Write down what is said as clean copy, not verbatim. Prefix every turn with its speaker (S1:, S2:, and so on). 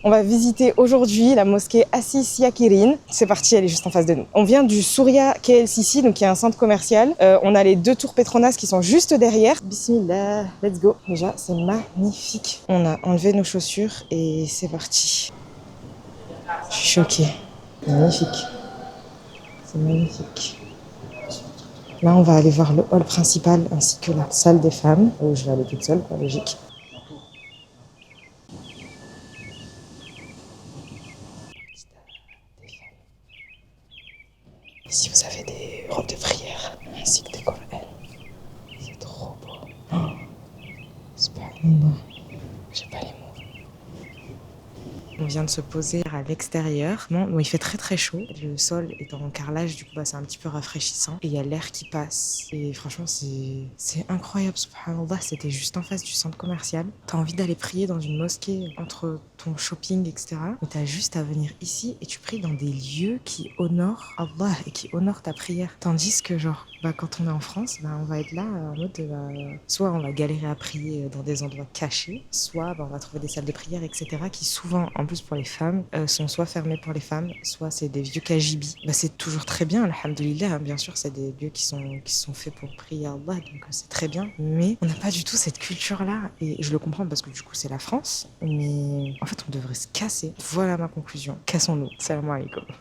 S1: On va visiter aujourd'hui la mosquée Assis Yakirin. C'est parti, elle est juste en face de nous. On vient du Souria KLCC, donc qui est un centre commercial. On a les deux tours Petronas qui sont juste derrière. Bismillah, let's go. Déjà, c'est magnifique. On a enlevé nos chaussures et c'est parti. Je suis choquée. Magnifique. C'est magnifique. Là, on va aller voir le hall principal ainsi que la salle des femmes, où je vais aller toute seule, pas logique. Ici, vous avez des robes de prière ainsi que des Coran. C'est trop beau. Oh, subhanallah. J'ai pas les mots. On vient de se poser à l'extérieur. Bon, il fait très très chaud. Le sol est en carrelage, du coup c'est un petit peu rafraîchissant. Et il y a l'air qui passe. Et franchement, c'est incroyable, subhanallah. C'était juste en face du centre commercial. T'as envie d'aller prier dans une mosquée entre ton shopping, etc. Mais t'as juste à venir ici et tu pries dans des lieux qui honorent Allah et qui honorent ta prière. Tandis que genre, quand on est en France, on va être là en mode soit on va galérer à prier dans des endroits cachés, soit on va trouver des salles de prière, etc. qui souvent, en plus pour les femmes, sont soit fermées pour les femmes, soit c'est des vieux kajibis. C'est toujours très bien, alhamdoulilah, bien sûr, c'est des lieux qui sont faits pour prier Allah, donc c'est très bien. Mais on n'a pas du tout cette culture-là, et je le comprends parce que du coup c'est la France, mais en fait on devrait se casser. Voilà ma conclusion. Cassons-nous. Salam alaikum.